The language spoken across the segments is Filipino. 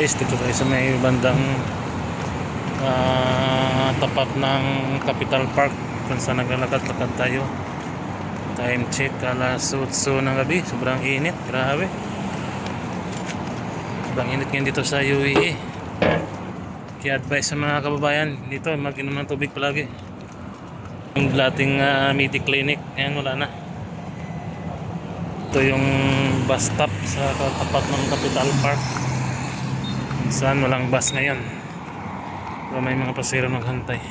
guys, dito tayo sa may bandang tapat ng Capital Park kung saan naglalakad-lakad tayo. Time check alas 8 ng gabi. Sobrang init, grabe. Sobrang init ngayon dito sa UAE. Kaya advice sa mga kababayan dito, mag-inom ng tubig palagi. Yung dating Midi Clinic, ngayon wala na. Ito yung bus stop sa tapat ng Capital Park. Saan walang bus ngayon, pero may mga pasero naghantay.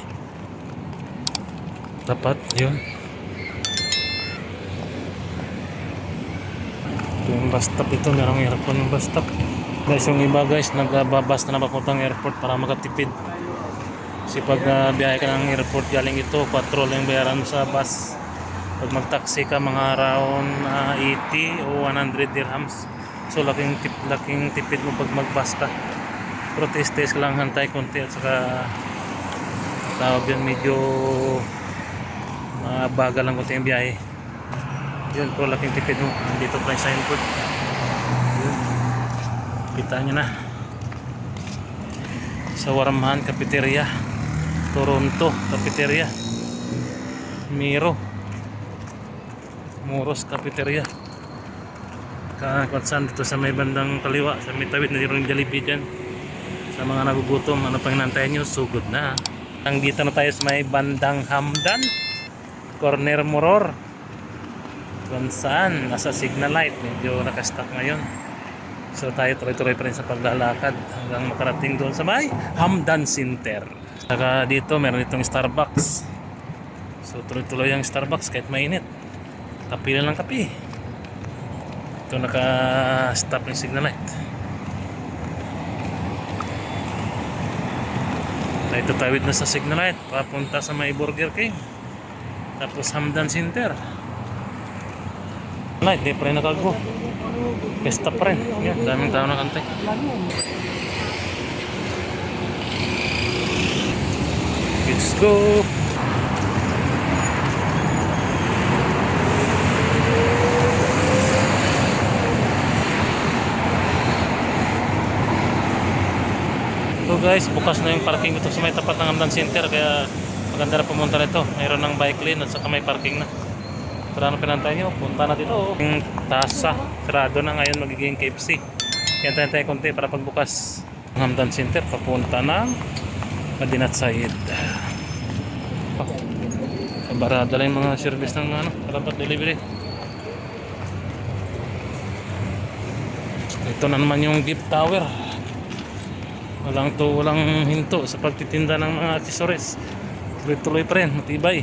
Tapat yun. Ito yung bus stop. Ito merong airport ng bus stop guys. Yung iba guys nagbabas na papuntang airport para makatipid. Kasi pag biyahe ka ng airport galing ito, 4 lang bayaran sa bus. Pag mag-taxi ka mga around 80 o 100 dirhams. So laking tipid mo pag mag-bus ka. Pero test ka lang, hantay konti at saka tawag yun, medyo bagal lang konti yung biyahe yun, pero laking tipid mo. Dito pa yung signboard yun, kita nyo na sa Warmahan Cafeteria, Toronto Cafeteria, Muros Cafeteria. Kakatsan dito sa may bandang kaliwa, sa may tawid na yung Jollibee dyan. Sa mga nagugutom, ano pang hinantayin nyo? Sugod na. Dito na tayo sa may bandang Hamdan, Corner Muror, kung saan nasa signal light. Medyo nakastock ngayon. So tayo tuloy-tuloy pa rin sa paglalakad hanggang makarating doon sa may Hamdan Center. Saka dito meron itong Starbucks. So tuloy-tuloy ang Starbucks kahit mainit. Kape lang ng kape. Ito naka-stop yung signal light. Ito tawid na sa signal light papunta sa may Burger King, tapos Hamdan Center light. Di pa rin nakago, pesta pa rin. Yan, daming tao nakantay. Let's go. So guys, bukas na yung parking dito sa may tapat ng Hamdan Center, kaya maganda na pumunta nito. Mayroon ng bike lane at saka may parking na. Pero ano pinantay nyo? Punta na dito. Yung tasa, sarado na ngayon, magiging KFC. Kaya tayo konti para pagbukas ng Hamdan Center papunta ng Madinat Zayed. Barada lang yung mga service ng karapat delivery. Ito na naman yung Deep Tower. Walang hinto sa pagtitinda ng mga accessories. Tuloy-tuloy pa rin, matibay.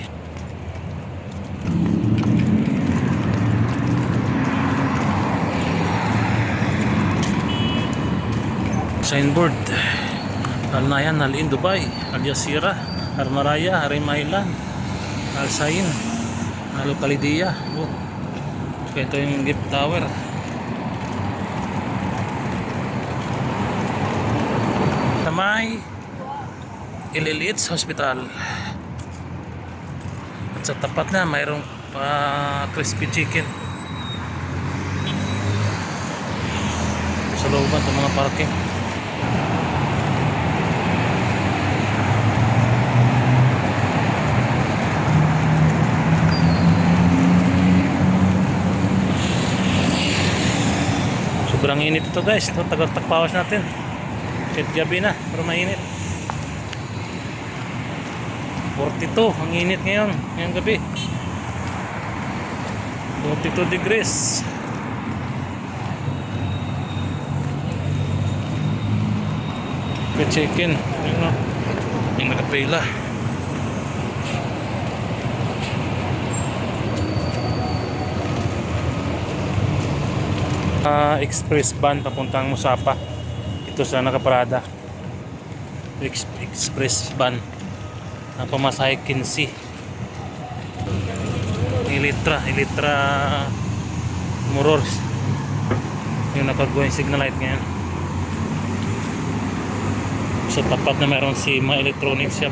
Signboard: Al Nayan, Al In Dubai, Al Jazeera, Al Maraya, Harim Island, Al Sain, Al Khalidiya. Ito yung Deep Tower. May Ililits Hospital at sa tapat na mayroong crispy chicken. Sa looban ng mga parking. Sobrang init ito guys. Ito, tagak-takpawas natin. Kahit gabi na, pero mainit. 42, ang init ngayon, ngayong gabi. 42 degrees. Chicken, yung nakapila. Express van papuntang Musapa. Ito sa nakaparada. Express van. Ang pamasahe 15. Ilitra Muror. Yung nakago yung signal light ngayon. Sa tapat na mayroon si mga electronics shop.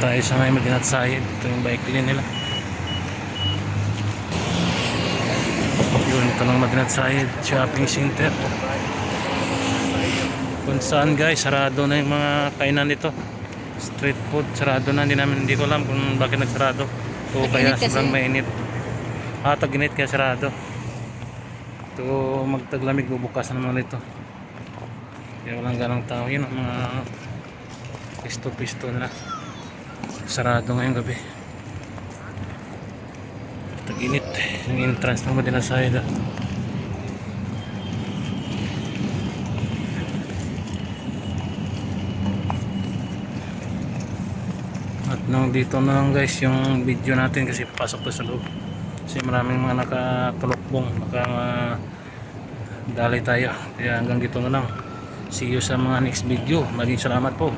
tayo sa may Madinat Sayed. Ito yung bike lane nila. Yun, ito ng Madinat Sayed Shopping Center. Kung saan guys, sarado na yung mga kainan nito. Street food, sarado na. Hindi ko alam kung bakit nagsarado. O kaya sobrang mainit. Tag-init kaya sarado. Ito magtaglamig, bubukasan naman ito. Kaya walang ganang tao. Yun ang mga pisto-pisto nila. Sarado ngayong gabi. Tag-init. Yung entrance ng Madinat Sayed. At nung dito na lang guys yung video natin kasi papasok to sa loob. Kasi maraming mga nakatulokbong, dali tayo. Kaya hanggang dito na lang. See you sa mga next video. Maraming salamat po.